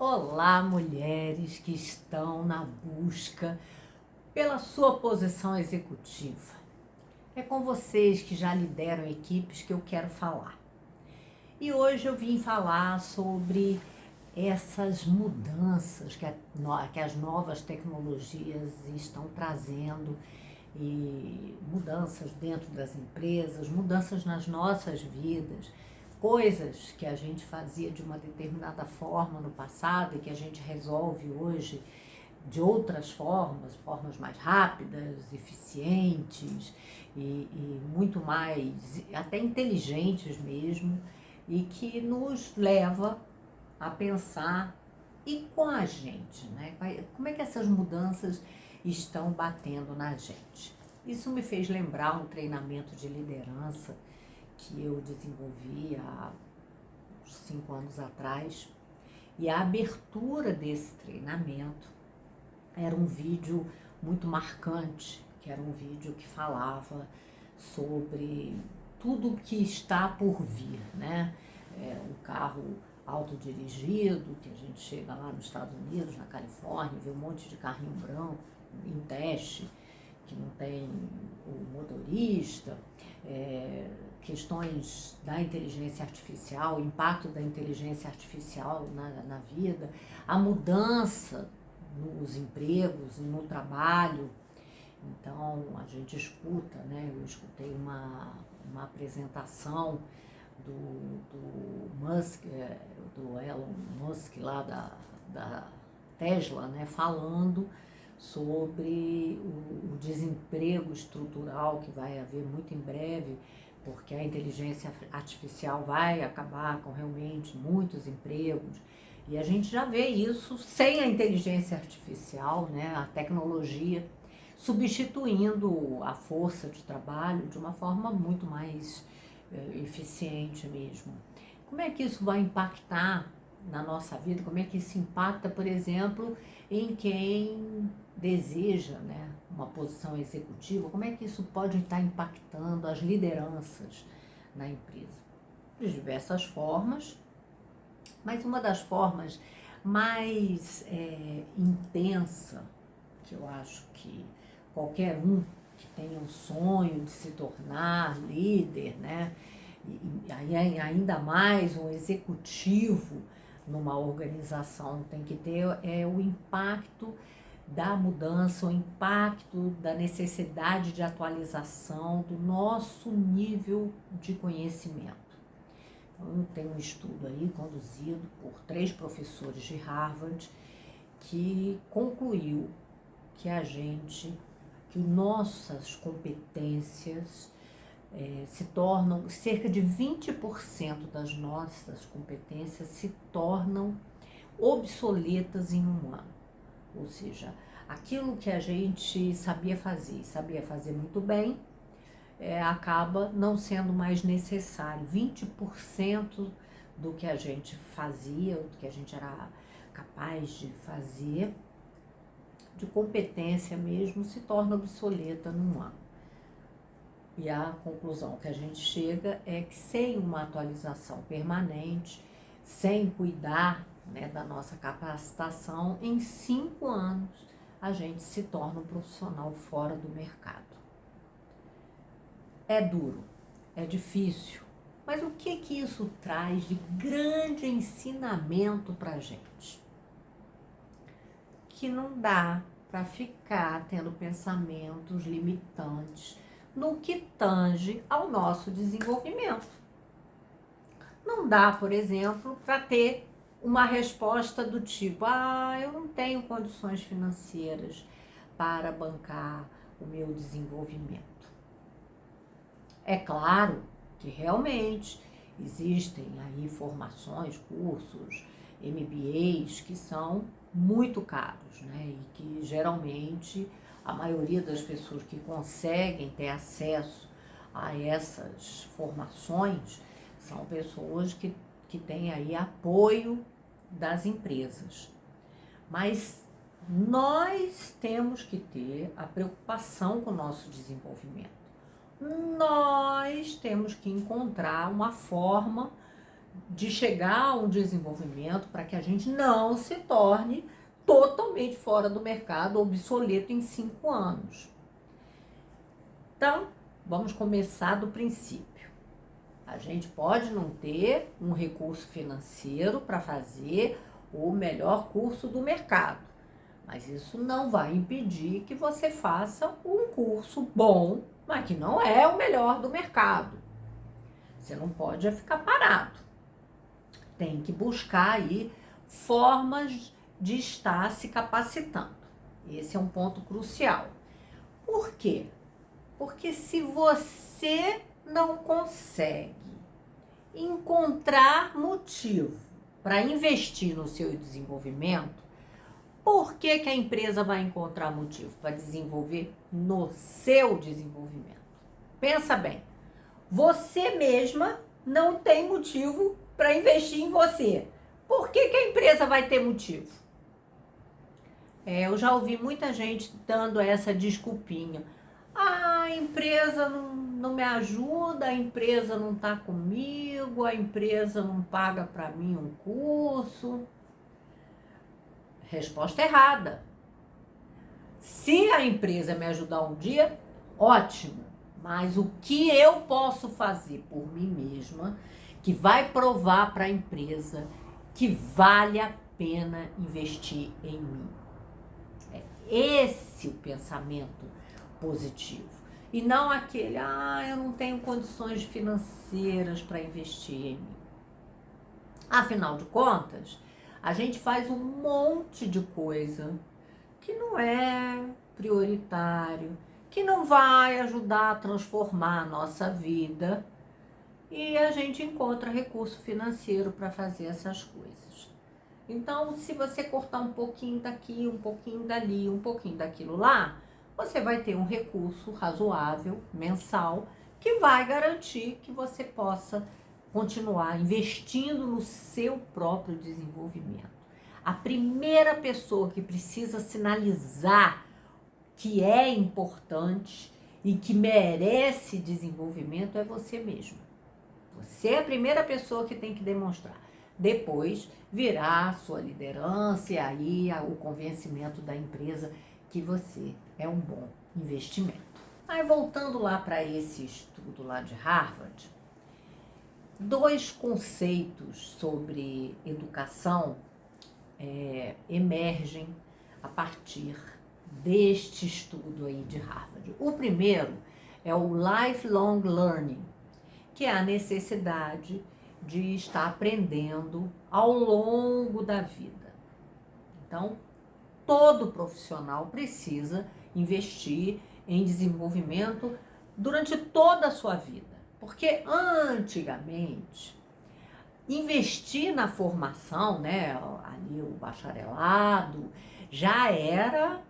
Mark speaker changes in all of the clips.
Speaker 1: Olá, mulheres que estão na busca pela sua posição executiva. É com vocês que já lideram equipes que eu quero falar. E hoje eu vim falar sobre essas mudanças que as novas tecnologias estão trazendo, e mudanças dentro das empresas, mudanças nas nossas vidas, coisas que a gente fazia de uma determinada forma no passado e que a gente resolve hoje de outras formas mais rápidas, eficientes e muito mais, até inteligentes mesmo, e que nos leva a pensar e com a gente, né? Como é que essas mudanças estão batendo na gente? Isso me fez lembrar um treinamento de liderança que eu desenvolvi há uns 5 anos atrás, e a abertura desse treinamento era um vídeo muito marcante, que era um vídeo que falava sobre tudo que está por vir, né? Um carro autodirigido, que a gente chega lá nos Estados Unidos, na Califórnia, vê um monte de carrinho branco em teste, que não tem o motorista, questões da inteligência artificial, o impacto da inteligência artificial na vida, a mudança nos empregos e no trabalho. Então, a gente escuta, né? Eu escutei uma apresentação do Musk, do Elon Musk lá da Tesla, né? Falando sobre o desemprego estrutural que vai haver muito em breve, porque a inteligência artificial vai acabar com realmente muitos empregos. E a gente já vê isso sem a inteligência artificial, né? A tecnologia substituindo a força de trabalho de uma forma muito mais eficiente mesmo. Como é que isso vai impactar na nossa vida? Como é que isso impacta, por exemplo, em quem deseja, né, uma posição executiva? Como é que isso pode estar impactando as lideranças na empresa? De diversas formas, mas uma das formas mais intensa, que eu acho que qualquer um que tenha um sonho de se tornar líder, né, e ainda mais um executivo numa organização tem que ter, é o impacto da mudança, o impacto da necessidade de atualização do nosso nível de conhecimento. Então, tem um estudo aí conduzido por 3 professores de Harvard que concluiu que nossas competências se tornam, cerca de 20% das nossas competências se tornam obsoletas em um ano. Ou seja, aquilo que a gente sabia fazer muito bem, acaba não sendo mais necessário. 20% do que a gente fazia, do que a gente era capaz de fazer, de competência mesmo, se torna obsoleta num ano. E a conclusão que a gente chega é que sem uma atualização permanente, sem cuidar, né, da nossa capacitação, em 5 anos a gente se torna um profissional fora do mercado. É duro, é difícil, mas o que isso traz de grande ensinamento para a gente? Que não dá para ficar tendo pensamentos limitantes no que tange ao nosso desenvolvimento. Não dá, por exemplo, para ter uma resposta do tipo: eu não tenho condições financeiras para bancar o meu desenvolvimento. É claro que realmente existem aí formações, cursos, MBAs que são muito caros, né? E que geralmente a maioria das pessoas que conseguem ter acesso a essas formações são pessoas que têm aí apoio das empresas. Mas nós temos que ter a preocupação com o nosso desenvolvimento. Nós temos que encontrar uma forma de chegar a um desenvolvimento para que a gente não se torne totalmente fora do mercado, obsoleto em 5 anos. Então, vamos começar do princípio. A gente pode não ter um recurso financeiro para fazer o melhor curso do mercado, mas isso não vai impedir que você faça um curso bom, mas que não é o melhor do mercado. Você não pode ficar parado. Tem que buscar aí formas de estar se capacitando. Esse é um ponto crucial. Por quê? Porque se você não consegue encontrar motivo para investir no seu desenvolvimento, por que que a empresa vai encontrar motivo para desenvolver no seu desenvolvimento? Pensa bem, você mesma não tem motivo para investir em você. Por que que a empresa vai ter motivo? Eu já ouvi muita gente dando essa desculpinha. A empresa não me ajuda, a empresa não está comigo, a empresa não paga para mim um curso. Resposta errada. Se a empresa me ajudar um dia, ótimo. Mas o que eu posso fazer por mim mesma que vai provar para a empresa que vale a pena investir em mim? É esse o pensamento positivo. E não aquele, eu não tenho condições financeiras para investir em mim. Afinal de contas, a gente faz um monte de coisa que não é prioritário, que não vai ajudar a transformar a nossa vida, e a gente encontra recurso financeiro para fazer essas coisas. Então, se você cortar um pouquinho daqui, um pouquinho dali, um pouquinho daquilo lá, você vai ter um recurso razoável, mensal, que vai garantir que você possa continuar investindo no seu próprio desenvolvimento. A primeira pessoa que precisa sinalizar que é importante e que merece desenvolvimento é você mesmo. Você é a primeira pessoa que tem que demonstrar. Depois virá a sua liderança e aí o convencimento da empresa que você é um bom investimento. Aí voltando lá para esse estudo lá de Harvard, 2 conceitos sobre educação emergem a partir deste estudo aí de Harvard. O primeiro é o lifelong learning, que é a necessidade de estar aprendendo ao longo da vida. Então, todo profissional precisa investir em desenvolvimento durante toda a sua vida. Porque antigamente, investir na formação, né, ali o bacharelado, já era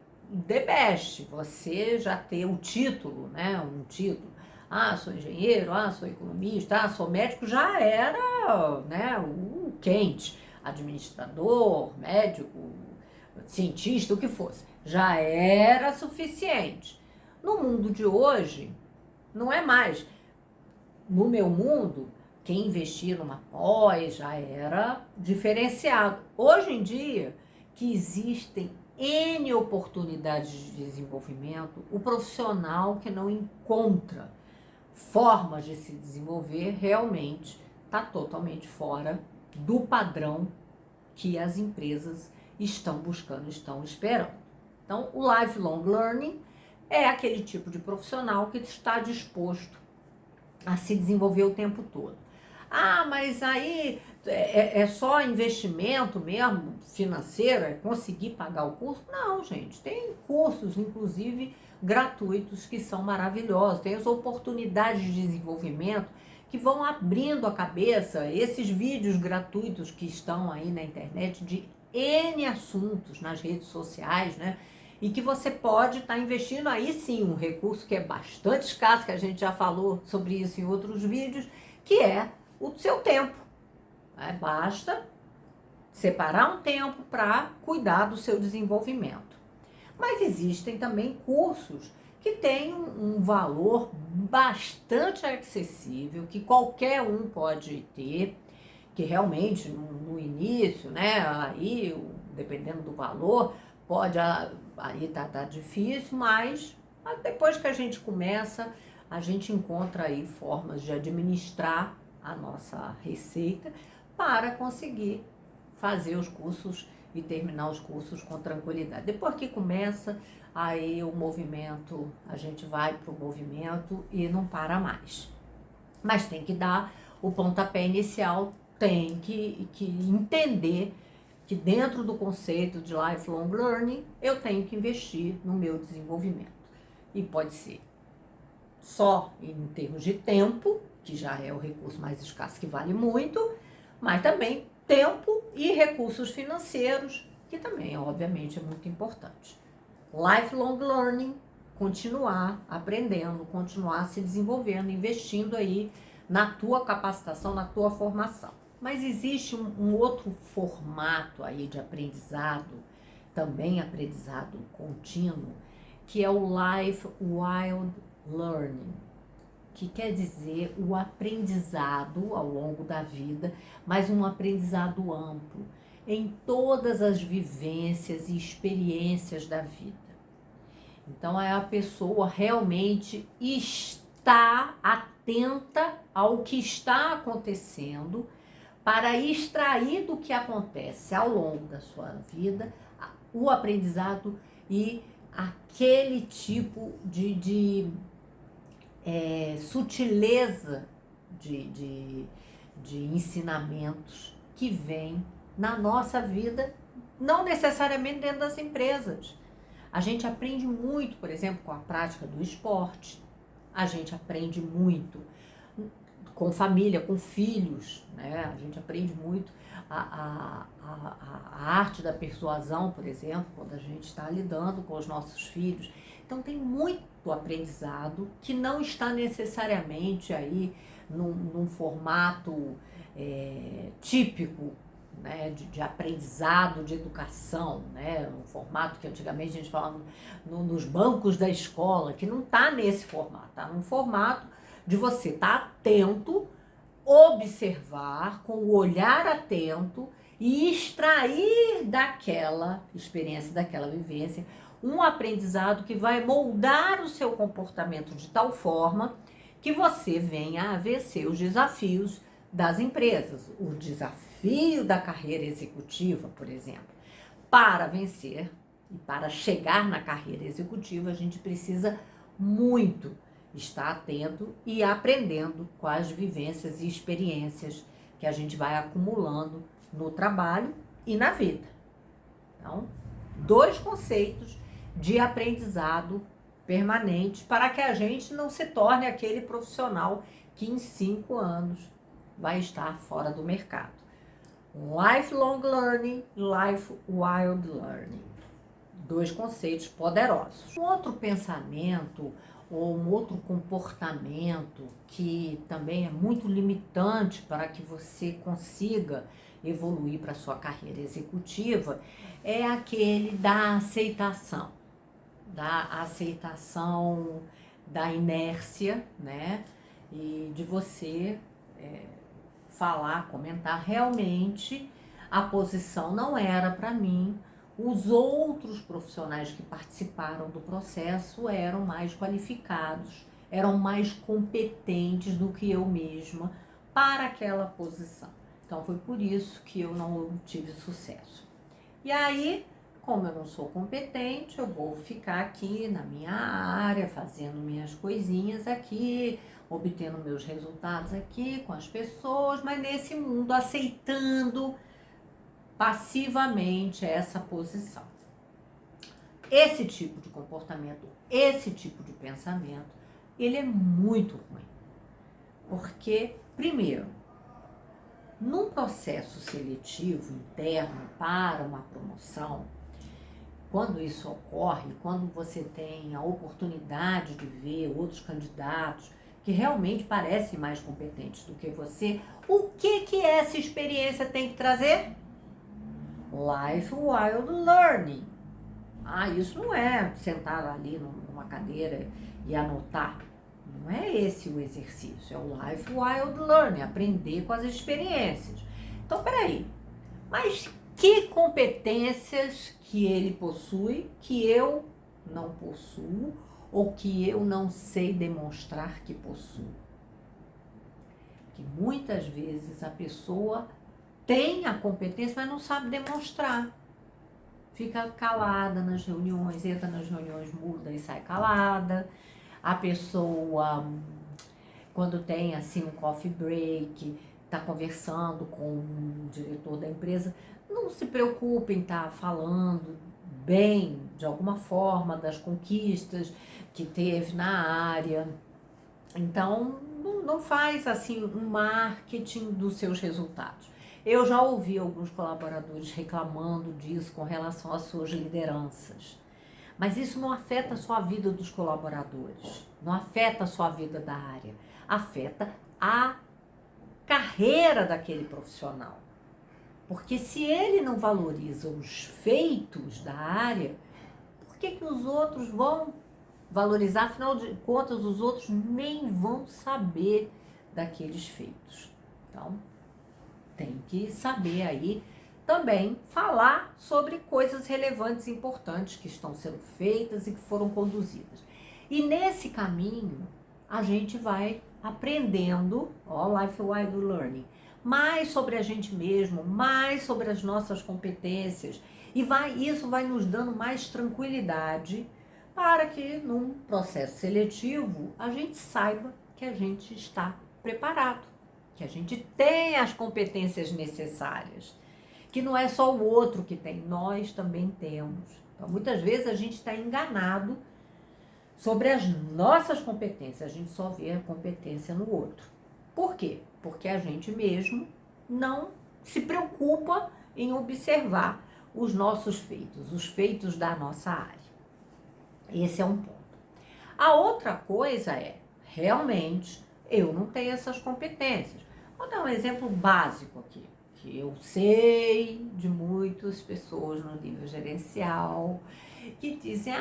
Speaker 1: the best. Você já ter o título, né, um título. Sou engenheiro, sou economista, sou médico, já era, né, o quente. Administrador, médico, cientista, o que fosse. Já era suficiente. No mundo de hoje, não é mais. No meu mundo, quem investia numa pós já era diferenciado. Hoje em dia, que existem N oportunidades de desenvolvimento, o profissional que não encontra formas de se desenvolver realmente está totalmente fora do padrão que as empresas estão buscando, estão esperando. Então, o lifelong learning é aquele tipo de profissional que está disposto a se desenvolver o tempo todo. Mas aí é só investimento mesmo, financeiro, é conseguir pagar o curso? Não, gente, tem cursos, inclusive, gratuitos que são maravilhosos, tem as oportunidades de desenvolvimento que vão abrindo a cabeça, esses vídeos gratuitos que estão aí na internet de N assuntos nas redes sociais, né? E que você pode estar investindo aí sim, um recurso que é bastante escasso, que a gente já falou sobre isso em outros vídeos, que é o seu tempo. Basta separar um tempo para cuidar do seu desenvolvimento. Mas existem também cursos que têm um valor bastante acessível, que qualquer um pode ter, que realmente no início, né, aí dependendo do valor, pode aí tá difícil, mas depois que a gente começa, a gente encontra aí formas de administrar a nossa receita para conseguir fazer os cursos e terminar os cursos com tranquilidade. Depois que começa, aí o movimento, a gente vai para o movimento e não para mais. Mas tem que dar o pontapé inicial, tem que entender que dentro do conceito de lifelong learning, eu tenho que investir no meu desenvolvimento. E pode ser só em termos de tempo, que já é o recurso mais escasso que vale muito, mas também tempo e recursos financeiros, que também, obviamente, é muito importante. Lifelong learning, continuar aprendendo, continuar se desenvolvendo, investindo aí na tua capacitação, na tua formação. Mas existe um outro formato aí de aprendizado, também aprendizado contínuo, que é o Life Wild Learning, que quer dizer o aprendizado ao longo da vida, mas um aprendizado amplo, em todas as vivências e experiências da vida. Então, a pessoa realmente está atenta ao que está acontecendo para extrair do que acontece ao longo da sua vida o aprendizado e aquele tipo de sutileza de ensinamentos que vem na nossa vida, não necessariamente dentro das empresas. A gente aprende muito, por exemplo, com a prática do esporte, a gente aprende muito com família, com filhos, né? A gente aprende muito a arte da persuasão, por exemplo, quando a gente está lidando com os nossos filhos. Então tem muito aprendizado que não está necessariamente aí num formato típico, né, de aprendizado, de educação, né, um formato que antigamente a gente falava nos bancos da escola, que não está nesse formato, está num formato de você estar atento, observar com o olhar atento e extrair daquela experiência, daquela vivência, um aprendizado que vai moldar o seu comportamento de tal forma que você venha a vencer os desafios das empresas. O desafio da carreira executiva, por exemplo. Para vencer e para chegar na carreira executiva, a gente precisa muito estar atento e aprendendo com as vivências e experiências que a gente vai acumulando no trabalho e na vida. Então, 2 conceitos de aprendizado permanente para que a gente não se torne aquele profissional que em 5 anos vai estar fora do mercado. Lifelong learning, life wild learning. 2 conceitos poderosos. Um outro pensamento ou um outro comportamento que também é muito limitante para que você consiga evoluir para a sua carreira executiva é aquele da aceitação da inércia, né? E de você falar, comentar, realmente a posição não era para mim, os outros profissionais que participaram do processo eram mais qualificados, eram mais competentes do que eu mesma para aquela posição. Então foi por isso que eu não tive sucesso. E aí, como eu não sou competente, eu vou ficar aqui na minha área, fazendo minhas coisinhas aqui, obtendo meus resultados aqui com as pessoas, mas nesse mundo aceitando passivamente essa posição. Esse tipo de comportamento, esse tipo de pensamento, ele é muito ruim. Porque, primeiro, num processo seletivo interno para uma promoção, quando isso ocorre, quando você tem a oportunidade de ver outros candidatos que realmente parecem mais competentes do que você, o que essa experiência tem que trazer? Life Wild Learning. Isso não é sentar ali numa cadeira e anotar. Não é esse o exercício, é o Life Wild Learning, aprender com as experiências. Então, peraí, mas que competências que ele possui que eu não possuo ou que eu não sei demonstrar que possuo? Que muitas vezes a pessoa tem a competência, mas não sabe demonstrar. Fica calada nas reuniões, entra nas reuniões, muda e sai calada. A pessoa, quando tem assim um coffee break, está conversando com o diretor da empresa, não se preocupe em estar falando bem, de alguma forma, das conquistas que teve na área. Então, não faz assim um marketing dos seus resultados. Eu já ouvi alguns colaboradores reclamando disso com relação às suas lideranças. Mas isso não afeta só a vida dos colaboradores, não afeta só a vida da área, afeta a carreira daquele profissional. Porque se ele não valoriza os feitos da área, por que os outros vão valorizar? Afinal de contas, os outros nem vão saber daqueles feitos. Então, tem que saber aí também falar sobre coisas relevantes e importantes que estão sendo feitas e que foram conduzidas. E nesse caminho, a gente vai aprendendo, Life-Wide Learning, mais sobre a gente mesmo, mais sobre as nossas competências, e isso vai nos dando mais tranquilidade para que num processo seletivo a gente saiba que a gente está preparado, que a gente tem as competências necessárias, que não é só o outro que tem, nós também temos. Então, muitas vezes a gente está enganado sobre as nossas competências, a gente só vê a competência no outro. Por quê? Porque a gente mesmo não se preocupa em observar os nossos feitos, os feitos da nossa área. Esse é um ponto. A outra coisa é, realmente, eu não tenho essas competências. Vou dar um exemplo básico aqui, que eu sei de muitas pessoas no nível gerencial que dizem,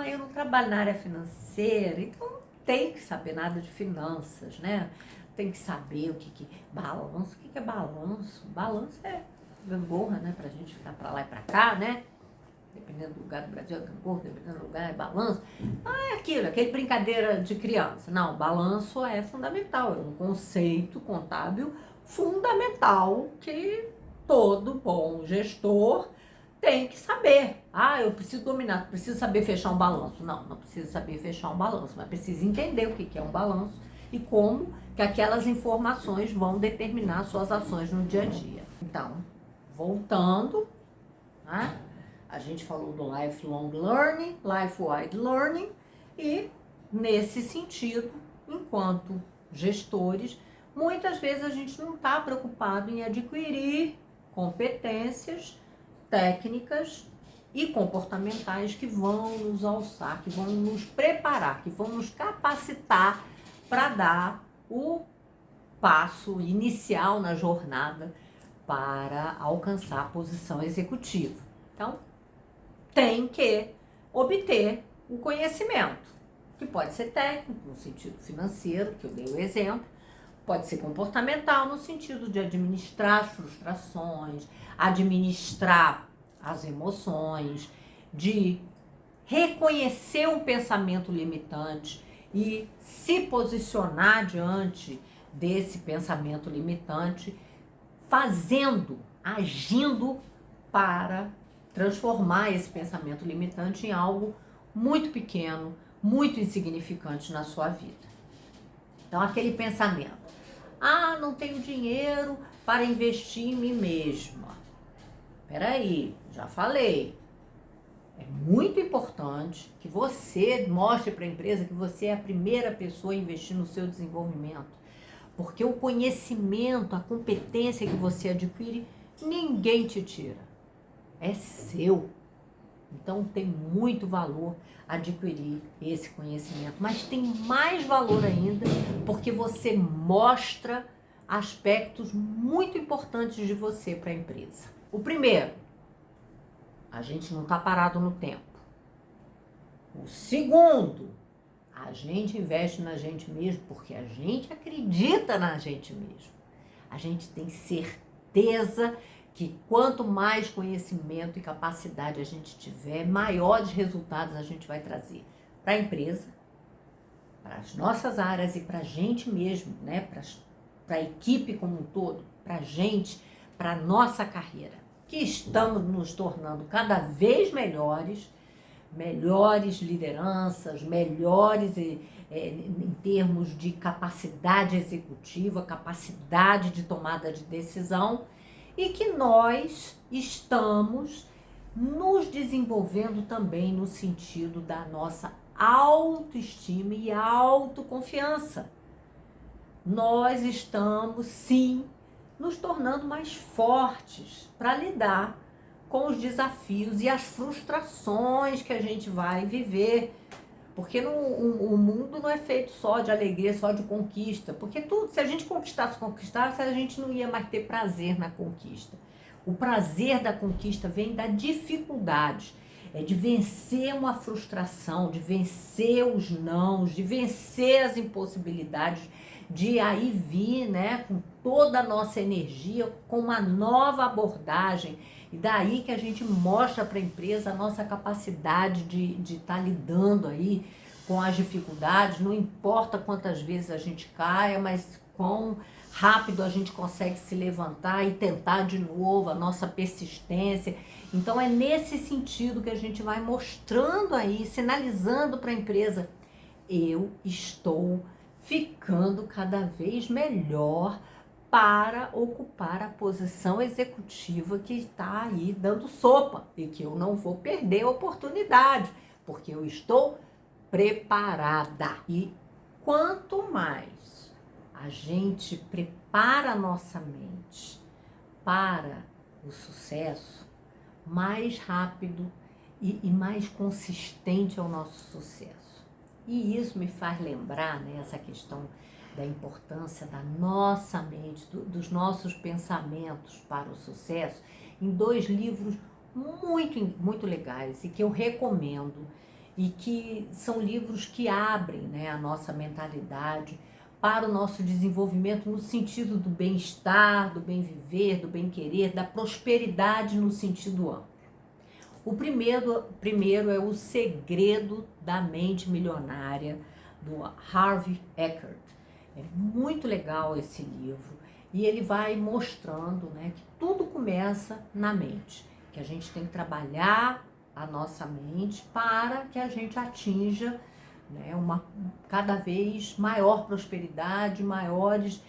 Speaker 1: eu não trabalho na área financeira, então não tem que saber nada de finanças, né? Tem que saber o que balanço. O que é balanço? Balanço é gangorra, né? Pra gente ficar pra lá e pra cá, né? Dependendo do lugar do Brasil é gangorra, dependendo do lugar é balanço. É aquele brincadeira de criança. Não, balanço é fundamental, é um conceito contábil fundamental que todo bom gestor tem que saber. Eu preciso dominar, preciso saber fechar um balanço. Não precisa saber fechar um balanço, mas precisa entender o que é um balanço e como que aquelas informações vão determinar suas ações no dia a dia. Então, voltando, né? A gente falou do lifelong learning, life-wide learning, e nesse sentido, enquanto gestores, muitas vezes a gente não está preocupado em adquirir competências técnicas e comportamentais que vão nos alçar, que vão nos preparar, que vão nos capacitar para dar o passo inicial na jornada para alcançar a posição executiva. Então, tem que obter o conhecimento, que pode ser técnico, no sentido financeiro, que eu dei o exemplo, pode ser comportamental, no sentido de administrar as frustrações, administrar as emoções, de reconhecer um pensamento limitante e se posicionar diante desse pensamento limitante, agindo para transformar esse pensamento limitante em algo muito pequeno, muito insignificante na sua vida. Então, aquele pensamento, não tenho dinheiro para investir em mim mesma. Peraí, já falei. É muito importante que você mostre para a empresa que você é a primeira pessoa a investir no seu desenvolvimento. Porque o conhecimento, a competência que você adquire, ninguém te tira. É seu. Então tem muito valor adquirir esse conhecimento. Mas tem mais valor ainda porque você mostra aspectos muito importantes de você para a empresa. O primeiro, a gente não está parado no tempo. O segundo, a gente investe na gente mesmo porque a gente acredita na gente mesmo. A gente tem certeza certeza que quanto mais conhecimento e capacidade a gente tiver, maiores resultados a gente vai trazer para a empresa, para as nossas áreas e para a gente mesmo, né? Para a equipe como um todo, para a gente, para a nossa carreira, que estamos nos tornando cada vez melhores lideranças, melhores em termos de capacidade executiva, capacidade de tomada de decisão, e que nós estamos nos desenvolvendo também no sentido da nossa autoestima e autoconfiança. Nós estamos, sim, nos tornando mais fortes para lidar com os desafios e as frustrações que a gente vai viver. Porque o mundo não é feito só de alegria, só de conquista. Porque se a gente conquistasse, a gente não ia mais ter prazer na conquista. O prazer da conquista vem da dificuldade. É de vencer uma frustração, de vencer os nãos, de vencer as impossibilidades, de aí vir, né, com toda a nossa energia, com uma nova abordagem. E daí que a gente mostra para a empresa a nossa capacidade de estar lidando aí com as dificuldades, não importa quantas vezes a gente caia, mas quão rápido a gente consegue se levantar e tentar de novo, a nossa persistência. Então é nesse sentido que a gente vai mostrando aí, sinalizando para a empresa, eu estou ficando cada vez melhor para ocupar a posição executiva que está aí dando sopa e que eu não vou perder a oportunidade, porque eu estou preparada. E quanto mais a gente prepara a nossa mente para o sucesso, mais rápido e mais consistente é o nosso sucesso. E isso me faz lembrar, né, essa questão da importância da nossa mente, dos nossos pensamentos para o sucesso, em 2 livros muito legais e que eu recomendo, e que são livros que abrem, né, a nossa mentalidade para o nosso desenvolvimento no sentido do bem-estar, do bem viver, do bem querer, da prosperidade no sentido amplo. O primeiro é O Segredo da Mente Milionária, do Harvey Eckert. É muito legal esse livro e ele vai mostrando, né, que tudo começa na mente, que a gente tem que trabalhar a nossa mente para que a gente atinja, né, uma cada vez maior prosperidade, maiores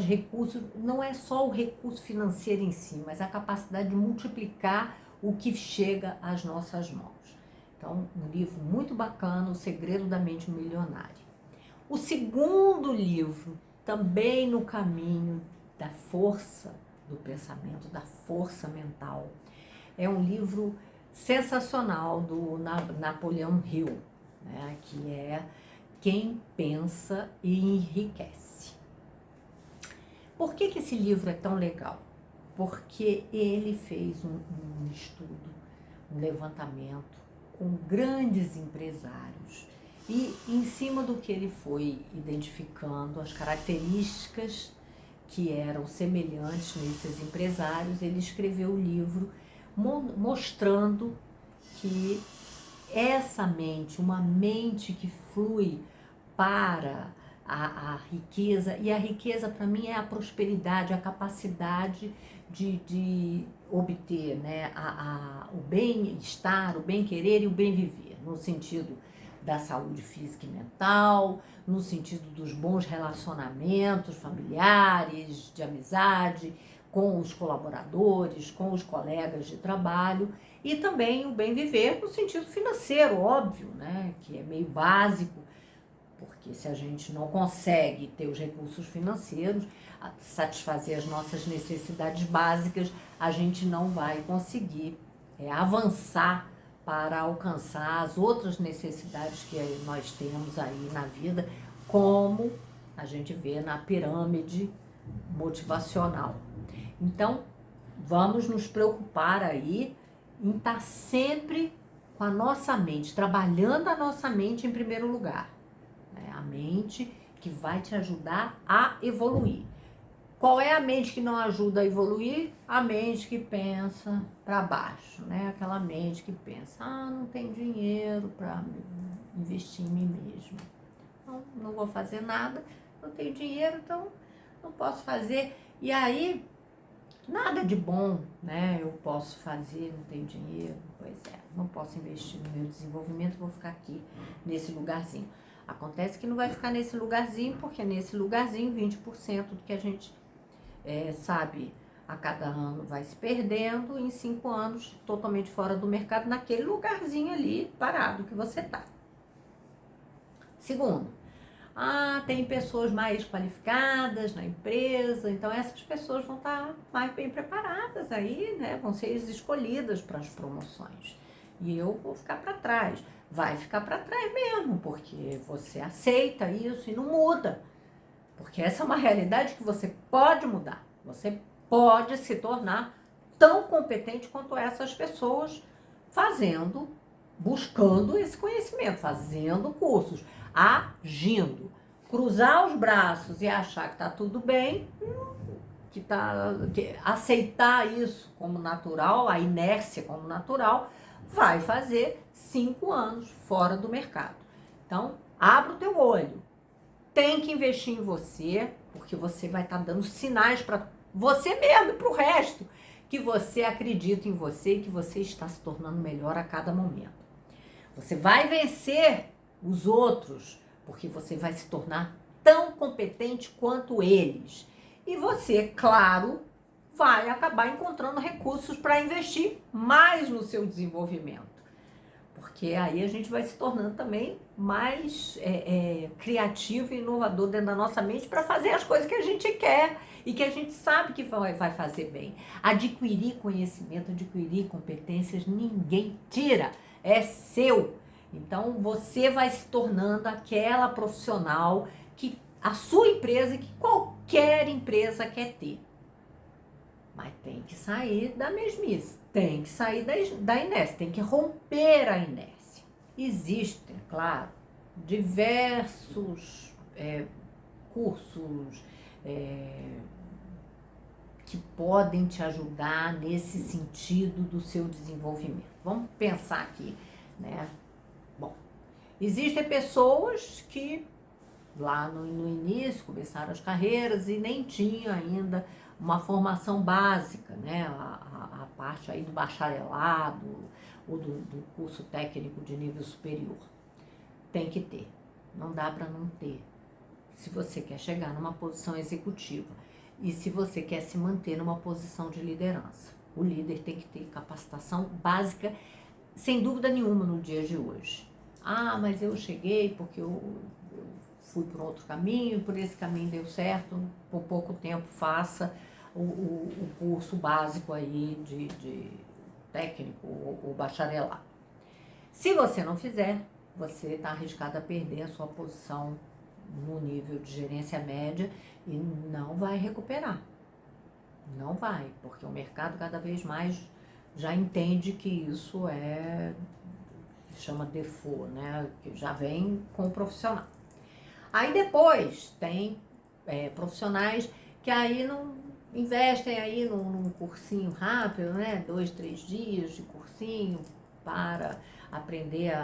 Speaker 1: recursos. Não é só o recurso financeiro em si, mas a capacidade de multiplicar o que chega às nossas mãos. Então, um livro muito bacana, O Segredo da Mente Milionária. O segundo livro, também no caminho da força do pensamento, da força mental, é um livro sensacional do Napoleão Hill, né, que é Quem Pensa e Enriquece. Por que esse livro é tão legal? Porque ele fez um estudo, um levantamento com grandes empresários e em cima do que ele foi identificando, as características que eram semelhantes nesses empresários, ele escreveu o livro mostrando que essa mente, uma mente que flui para a riqueza, e a riqueza para mim é a prosperidade, a capacidade de obter, né, o bem-estar, o bem-querer e o bem-viver, no sentido da saúde física e mental, no sentido dos bons relacionamentos familiares, de amizade, com os colaboradores, com os colegas de trabalho, e também o bem-viver no sentido financeiro, óbvio, né, que é meio básico, porque se a gente não consegue ter os recursos financeiros, satisfazer as nossas necessidades básicas, a gente não vai conseguir avançar para alcançar as outras necessidades que nós temos aí na vida, como a gente vê na pirâmide motivacional. Então, vamos nos preocupar aí em estar sempre com a nossa mente, trabalhando a nossa mente em primeiro lugar. A mente que vai te ajudar a evoluir. Qual é a mente que não ajuda a evoluir? A mente que pensa para baixo, né? Aquela mente que pensa, não tem dinheiro para investir em mim mesmo. Não vou fazer nada, não tenho dinheiro, então não posso fazer. E aí, nada de bom, né? Eu posso fazer, não tenho dinheiro, pois é, não posso investir no meu desenvolvimento, vou ficar aqui nesse lugarzinho. Acontece que não vai ficar nesse lugarzinho, porque nesse lugarzinho 20% do que a gente sabe, a cada ano vai se perdendo, em 5 anos totalmente fora do mercado, naquele lugarzinho ali parado que você tá. Segundo, tem pessoas mais qualificadas na empresa, então essas pessoas vão estar mais bem preparadas aí, né? Vão ser escolhidas para as promoções. E eu vou ficar para trás. Vai ficar para trás mesmo, porque você aceita isso e não muda. Porque essa é uma realidade que você pode mudar. Você pode se tornar tão competente quanto essas pessoas buscando esse conhecimento, fazendo cursos, agindo. Cruzar os braços e achar que está tudo bem, aceitar isso como natural, a inércia como natural, vai fazer 5 anos fora do mercado. Então, abra o teu olho. Tem que investir em você, porque você vai estar dando sinais para você mesmo e para o resto, que você acredita em você e que você está se tornando melhor a cada momento. Você vai vencer os outros, porque você vai se tornar tão competente quanto eles. E você, claro, vai acabar encontrando recursos para investir mais no seu desenvolvimento. Porque aí a gente vai se tornando também mais criativo e inovador dentro da nossa mente para fazer as coisas que a gente quer e que a gente sabe que vai fazer bem. Adquirir conhecimento, adquirir competências, ninguém tira, é seu. Então você vai se tornando aquela profissional que a sua empresa, que qualquer empresa quer ter. Mas tem que sair da mesmice, tem que sair da inércia, tem que romper a inércia. Existem, claro, diversos cursos que podem te ajudar nesse sentido do seu desenvolvimento. Vamos pensar aqui, né? Bom, existem pessoas que lá no início começaram as carreiras e nem tinham ainda uma formação básica, né? A parte aí do bacharelado ou do curso técnico de nível superior. Tem que ter, não dá para não ter. Se você quer chegar numa posição executiva e se você quer se manter numa posição de liderança. O líder tem que ter capacitação básica, sem dúvida nenhuma, no dia de hoje. Mas eu cheguei porque eu fui por outro caminho, por esse caminho deu certo, por pouco tempo faça o curso básico aí de técnico ou bacharelado. Se você não fizer, você está arriscado a perder a sua posição no nível de gerência média e não vai recuperar. Não vai, porque o mercado cada vez mais já entende que isso chama default, né? Que já vem com o profissional. Aí depois tem profissionais que aí não investem aí num cursinho rápido, né? 2, 3 dias de cursinho para aprender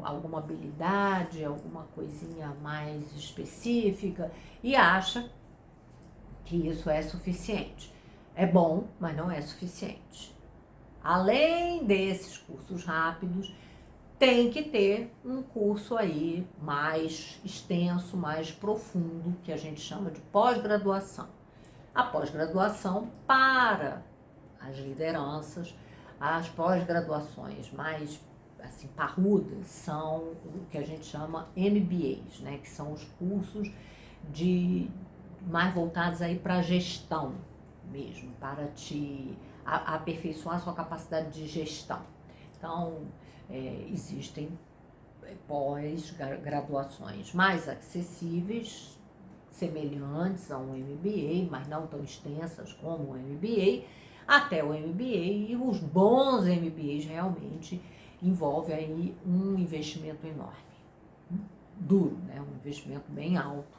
Speaker 1: alguma habilidade, alguma coisinha mais específica e acha que isso é suficiente. É bom, mas não é suficiente. Além desses cursos rápidos, tem que ter um curso aí mais extenso, mais profundo, que a gente chama de pós-graduação. A pós-graduação para as lideranças, as pós-graduações mais assim, parrudas são o que a gente chama MBAs, né? Que são os cursos mais voltados aí para a gestão mesmo, para te aperfeiçoar a sua capacidade de gestão. Então, existem pós-graduações mais acessíveis, semelhantes a um MBA, mas não tão extensas como o MBA, até o MBA, e os bons MBAs realmente envolvem aí um investimento enorme, duro, né? Um investimento bem alto,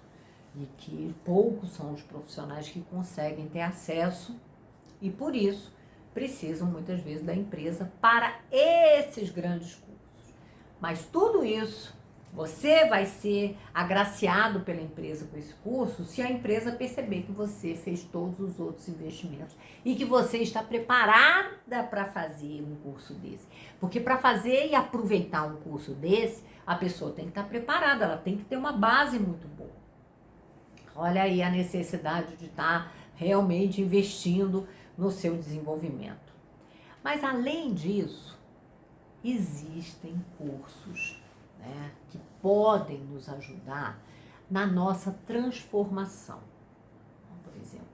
Speaker 1: e que poucos são os profissionais que conseguem ter acesso e, por isso, precisam muitas vezes da empresa para esses grandes cursos. Mas tudo isso, você vai ser agraciado pela empresa com esse curso se a empresa perceber que você fez todos os outros investimentos e que você está preparada para fazer um curso desse. Porque para fazer e aproveitar um curso desse, a pessoa tem que estar preparada, ela tem que ter uma base muito boa. Olha aí a necessidade de estar realmente investindo no seu desenvolvimento. Mas além disso, existem cursos, né, que podem nos ajudar na nossa transformação. Então, por exemplo,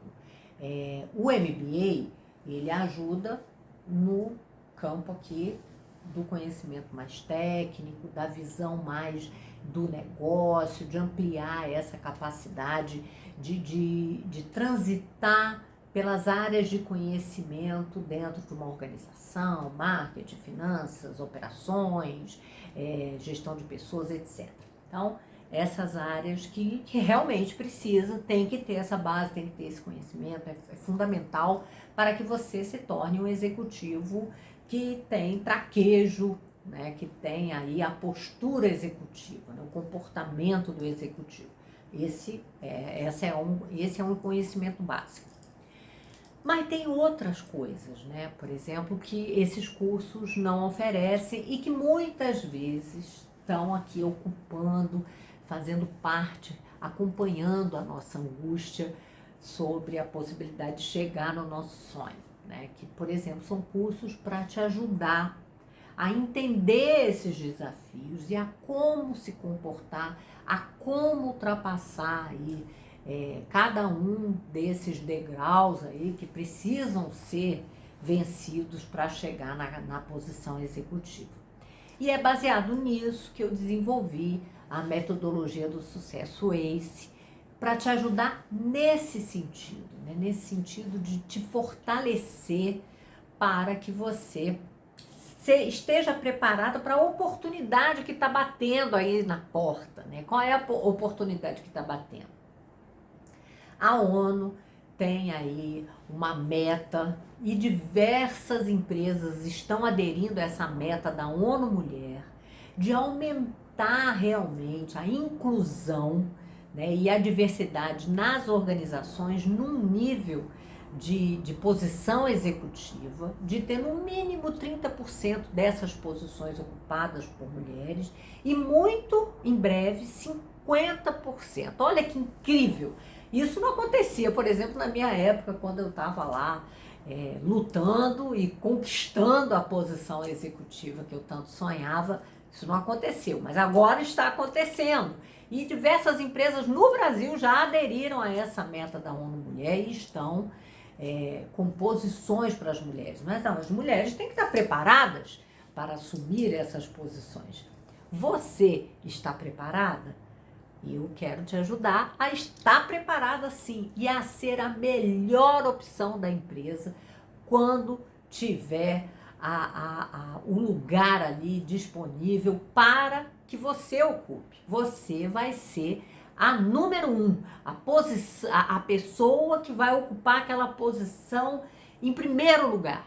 Speaker 1: o MBA, ele ajuda no campo aqui do conhecimento mais técnico, da visão mais do negócio, de ampliar essa capacidade de transitar pelas áreas de conhecimento dentro de uma organização, marketing, finanças, operações, gestão de pessoas, etc. Então, essas áreas que realmente precisa, tem que ter essa base, tem que ter esse conhecimento, é fundamental para que você se torne um executivo que tem traquejo, né, que tem aí a postura executiva, né, o comportamento do executivo. Esse é um conhecimento básico. Mas tem outras coisas, né? Por exemplo, que esses cursos não oferecem e que muitas vezes estão aqui ocupando, fazendo parte, acompanhando a nossa angústia sobre a possibilidade de chegar no nosso sonho, né? Que, por exemplo, são cursos para te ajudar a entender esses desafios e a como se comportar, a como ultrapassar aí cada um desses degraus aí que precisam ser vencidos para chegar na posição executiva. E é baseado nisso que eu desenvolvi a metodologia do sucesso ACE, para te ajudar nesse sentido, né? Nesse sentido de te fortalecer para que você esteja preparada para a oportunidade que está batendo aí na porta, né? Qual é a oportunidade que está batendo? A ONU tem aí uma meta e diversas empresas estão aderindo a essa meta da ONU Mulher de aumentar realmente a inclusão, né, e a diversidade nas organizações num nível de posição executiva, de ter no mínimo 30% dessas posições ocupadas por mulheres e muito em breve 50%. Olha que incrível! Isso não acontecia, por exemplo, na minha época, quando eu estava lá lutando e conquistando a posição executiva que eu tanto sonhava. Isso não aconteceu, mas agora está acontecendo. E diversas empresas no Brasil já aderiram a essa meta da ONU Mulher e estão com posições para as mulheres. Mas não, as mulheres têm que estar preparadas para assumir essas posições. Você está preparada? Eu quero te ajudar a estar preparada sim e a ser a melhor opção da empresa quando tiver o lugar ali disponível para que você ocupe. Você vai ser a número 1, a pessoa que vai ocupar aquela posição em primeiro lugar.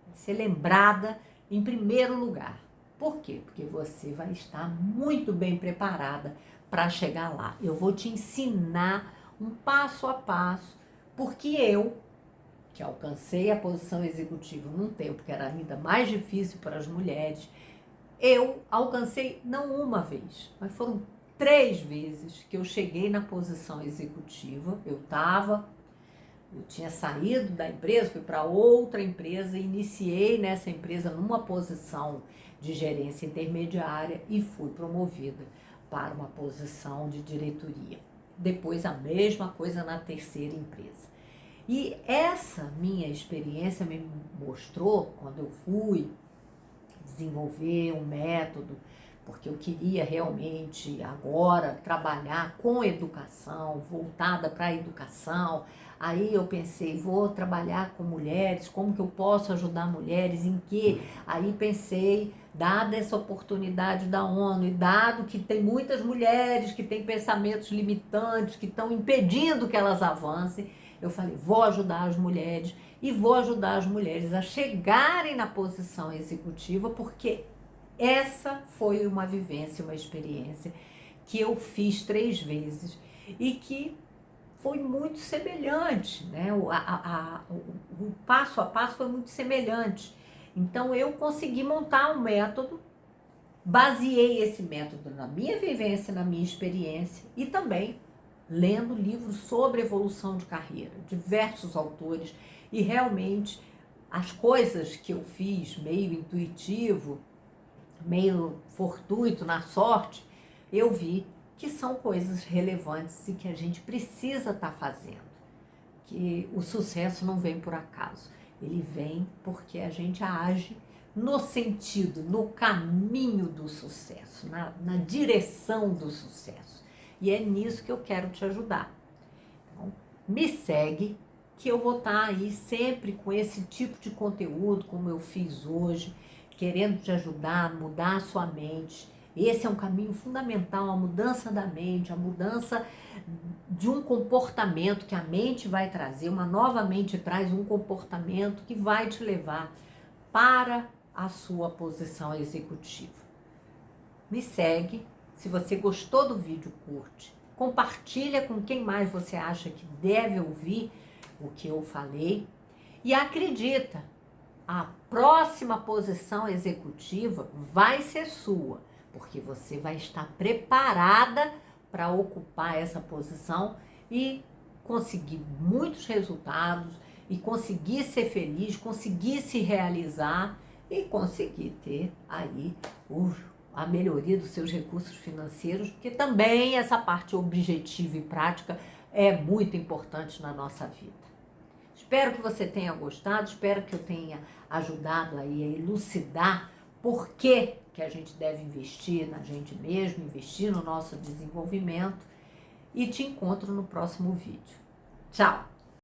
Speaker 1: Vai ser lembrada em primeiro lugar. Por quê? Porque você vai estar muito bem preparada para chegar lá. Eu vou te ensinar um passo a passo, porque eu, que alcancei a posição executiva num tempo que era ainda mais difícil para as mulheres, eu alcancei não uma vez, mas foram 3 vezes que eu cheguei na posição executiva. Eu tinha saído da empresa, fui para outra empresa, iniciei nessa empresa numa posição de gerência intermediária e fui promovida para uma posição de diretoria. Depois a mesma coisa na terceira empresa. E essa minha experiência me mostrou, quando eu fui desenvolver um método, porque eu queria realmente agora trabalhar com educação, voltada para a educação. Aí eu pensei, vou trabalhar com mulheres, como que eu posso ajudar mulheres, em quê? Aí pensei dada essa oportunidade da ONU e dado que tem muitas mulheres que têm pensamentos limitantes, que estão impedindo que elas avancem, eu falei, vou ajudar as mulheres e vou ajudar as mulheres a chegarem na posição executiva, porque essa foi uma vivência, uma experiência que eu fiz 3 vezes e que foi muito semelhante, né? O passo a passo foi muito semelhante. Então, eu consegui montar um método, baseei esse método na minha vivência, na minha experiência e também lendo livros sobre evolução de carreira, diversos autores, e realmente as coisas que eu fiz meio intuitivo, meio fortuito, na sorte, eu vi que são coisas relevantes e que a gente precisa estar fazendo. Que o sucesso não vem por acaso, ele vem porque a gente age no sentido, no caminho do sucesso, na direção do sucesso. E é nisso que eu quero te ajudar. Então, me segue, que eu vou estar aí sempre com esse tipo de conteúdo, como eu fiz hoje, querendo te ajudar a mudar a sua mente. Esse é um caminho fundamental, a mudança da mente, a mudança de um comportamento que a mente vai trazer, uma nova mente traz um comportamento que vai te levar para a sua posição executiva. Me segue, se você gostou do vídeo, curte, compartilha com quem mais você acha que deve ouvir o que eu falei e acredita, a próxima posição executiva vai ser sua, porque você vai estar preparada para ocupar essa posição e conseguir muitos resultados, e conseguir ser feliz, conseguir se realizar e conseguir ter aí a melhoria dos seus recursos financeiros, porque também essa parte objetiva e prática é muito importante na nossa vida. Espero que você tenha gostado, espero que eu tenha ajudado aí a elucidar por que a gente deve investir na gente mesmo, investir no nosso desenvolvimento, e te encontro no próximo vídeo. Tchau!